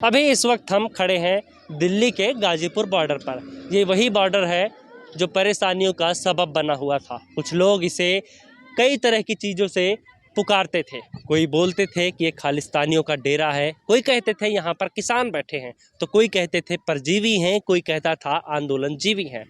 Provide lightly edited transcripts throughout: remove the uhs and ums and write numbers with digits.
अभी इस वक्त हम खड़े हैं दिल्ली के गाजीपुर बॉर्डर पर। ये वही बॉर्डर है जो परेशानियों का सबब बना हुआ था। कुछ लोग इसे कई तरह की चीज़ों से पुकारते थे। कोई बोलते थे कि ये खालिस्तानियों का डेरा है, कोई कहते थे यहाँ पर किसान बैठे हैं, तो कोई कहते थे परजीवी हैं, कोई कहता था आंदोलनजीवी हैं।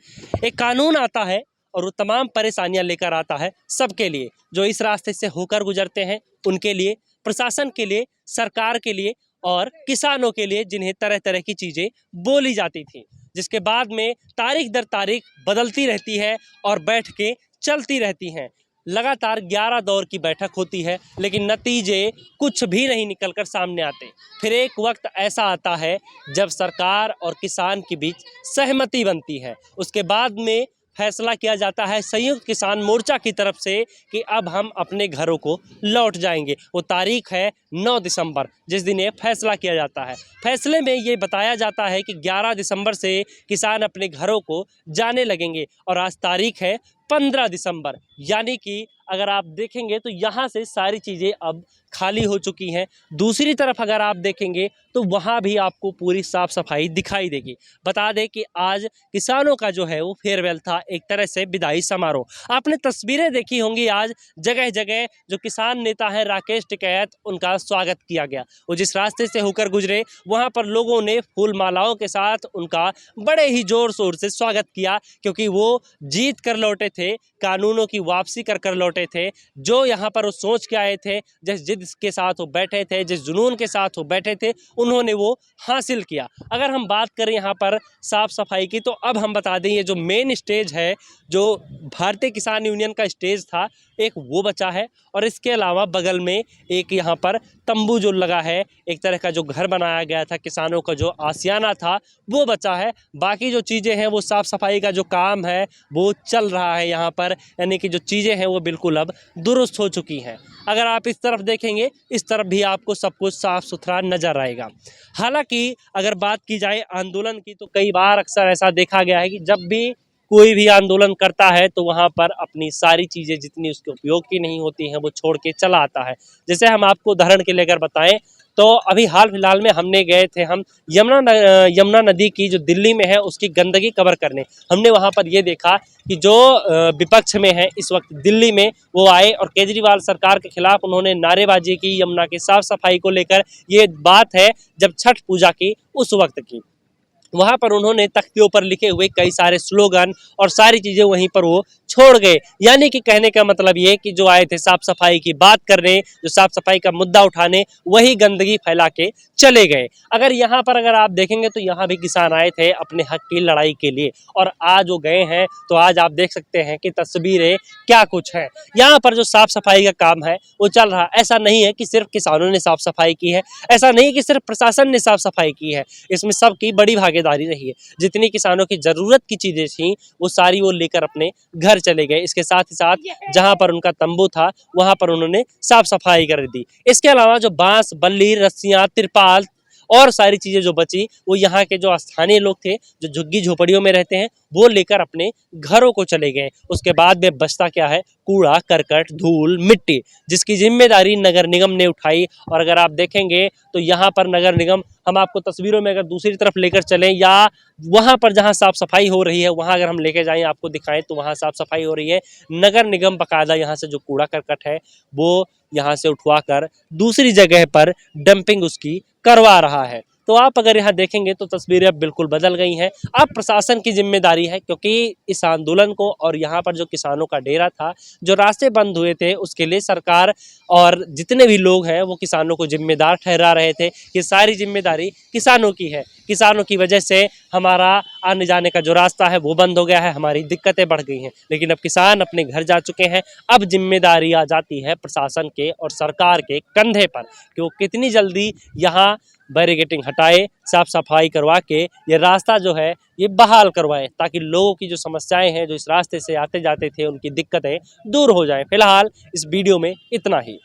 एक कानून आता है और वो तमाम परेशानियां लेकर आता है सबके लिए, जो इस रास्ते से होकर गुजरते हैं उनके लिए, प्रशासन के लिए, सरकार के लिए और किसानों के लिए, जिन्हें तरह तरह की चीज़ें बोली जाती थी, जिसके बाद में तारीख दर तारीख बदलती रहती है और बैठ के चलती रहती हैं। लगातार 11 दौर की बैठक होती है, लेकिन नतीजे कुछ भी नहीं निकल कर सामने आते। फिर एक वक्त ऐसा आता है जब सरकार और किसान के बीच सहमति बनती है। उसके बाद में फैसला किया जाता है संयुक्त किसान मोर्चा की तरफ से कि अब हम अपने घरों को लौट जाएंगे। वो तारीख है 9 दिसंबर, जिस दिन ये फैसला किया जाता है। फैसले में ये बताया जाता है कि 11 दिसंबर से किसान अपने घरों को जाने लगेंगे और आज तारीख है 15 दिसंबर, यानी कि अगर आप देखेंगे तो यहाँ से सारी चीज़ें अब खाली हो चुकी हैं। दूसरी तरफ अगर आप देखेंगे तो वहाँ भी आपको पूरी साफ़ सफाई दिखाई देगी। बता दें कि आज किसानों का जो है वो फेयरवेल था, एक तरह से विदाई समारोह। आपने तस्वीरें देखी होंगी, आज जगह जगह जो किसान नेता हैं राकेश टिकैत, उनका स्वागत किया गया। वो जिस रास्ते से होकर गुजरे वहाँ पर लोगों ने फूल मालाओं के साथ उनका बड़े ही ज़ोर शोर से स्वागत किया, क्योंकि वो जीत कर लौटे थे, कानूनों की वापसी कर कर लौटे थे। जो यहाँ पर वो सोच के आए थे, जिस जिद के साथ वो बैठे थे, जिस जुनून के साथ वो बैठे थे, उन्होंने वो हासिल किया। अगर हम बात करें यहाँ पर साफ़ सफाई की, तो अब हम बता दें ये जो मेन स्टेज है, जो भारतीय किसान यूनियन का स्टेज था, एक वो बचा है। और इसके अलावा बगल में एक यहाँ पर तंबू जो लगा है, एक तरह का जो घर बनाया गया था, किसानों का जो आशियाना था, वो बचा है। बाकी जो चीज़ें हैं वो साफ़ सफाई का जो काम है वो चल रहा है यहाँ पर, यानी कि जो चीज़ें हैं वो बिल्कुल अब दुरुस्त हो चुकी हैं। अगर आप इस तरफ देखेंगे, इस तरफ भी आपको सब कुछ साफ़ सुथरा नज़र आएगा। हालांकि अगर बात की जाए आंदोलन की, तो कई बार अक्सर ऐसा देखा गया है कि जब भी कोई भी आंदोलन करता है तो वहाँ पर अपनी सारी चीज़ें जितनी उसके उपयोग की नहीं होती हैं वो छोड़ के चला आता है। जैसे हम आपको उदाहरण के लिए अगर बताएं, तो अभी हाल फिलहाल में हमने गए थे हम यमुना नदी की जो दिल्ली में है उसकी गंदगी कवर करने। हमने वहाँ पर ये देखा कि जो विपक्ष में है इस वक्त दिल्ली में, वो आए और केजरीवाल सरकार के खिलाफ उन्होंने नारेबाजी की यमुना की साफ सफाई को लेकर। ये बात है जब छठ पूजा की उस वक्त की। वहाँ पर उन्होंने तख्तियों पर लिखे हुए कई सारे स्लोगन और सारी चीज़ें वहीं पर वो छोड़ गए। यानी कि कहने का मतलब ये कि जो आए थे साफ़ सफाई की बात करने, जो साफ़ सफाई का मुद्दा उठाने, वही गंदगी फैला के चले गए। अगर आप देखेंगे तो यहाँ भी किसान आए थे अपने हक की लड़ाई के लिए, और आज वो गए हैं तो आज आप देख सकते हैं कि तस्वीरें क्या कुछ हैं। यहाँ पर जो साफ़ सफाई का काम है वो चल रहा है। ऐसा नहीं है कि सिर्फ किसानों ने साफ़ सफाई की है, ऐसा नहीं कि सिर्फ प्रशासन ने साफ़ सफाई की है, इसमें सबकी बड़ी भागीदारी रही है। जितनी किसानों की ज़रूरत की चीज़ें थी वो सारी वो लेकर अपने घर चले गए। इसके साथ ही साथ जहाँ पर उनका तंबू था वहाँ पर उन्होंने साफ सफाई कर दी। इसके अलावा जो बांस, बल्ली, रस्सियाँ, तिरपाल और सारी चीज़ें जो बची वो यहाँ के जो स्थानीय लोग थे, जो झुग्गी झोपड़ियों में रहते हैं, वो लेकर अपने घरों को चले गए। उसके बाद में बचता क्या है? कूड़ा करकट, धूल, मिट्टी, जिसकी जिम्मेदारी नगर निगम ने उठाई। और अगर आप देखेंगे तो यहाँ पर नगर निगम, हम आपको तस्वीरों में अगर दूसरी तरफ लेकर चलें या वहाँ पर जहाँ साफ़ सफाई हो रही है वहाँ अगर हम लेके जाएं आपको दिखाएं तो वहाँ साफ़ सफाई हो रही है। नगर निगम बाकायदा यहाँ से जो कूड़ा करकट है वो यहाँ से उठवा कर दूसरी जगह पर डंपिंग उसकी करवा रहा है। तो आप अगर यहाँ देखेंगे तो तस्वीरें अब बिल्कुल बदल गई हैं। अब प्रशासन की जिम्मेदारी है, क्योंकि इस आंदोलन को और यहाँ पर जो किसानों का डेरा था, जो रास्ते बंद हुए थे, उसके लिए सरकार और जितने भी लोग हैं वो किसानों को जिम्मेदार ठहरा रहे थे। ये सारी जिम्मेदारी किसानों की है। किसानों की वजह से हमारा आने जाने का जो रास्ता है वो बंद हो गया है, हमारी दिक्कतें बढ़ गई हैं। लेकिन अब किसान अपने घर जा चुके हैं। अब जिम्मेदारी आ जाती है प्रशासन के और सरकार के कंधे पर कि वो कितनी जल्दी यहाँ बैरिकेडिंग हटाए, साफ सफाई करवा के ये रास्ता जो है ये बहाल करवाए, ताकि लोगों की जो समस्याएं हैं, जो इस रास्ते से आते जाते थे, उनकी दिक्कतें दूर हो जाएं। फिलहाल इस वीडियो में इतना ही।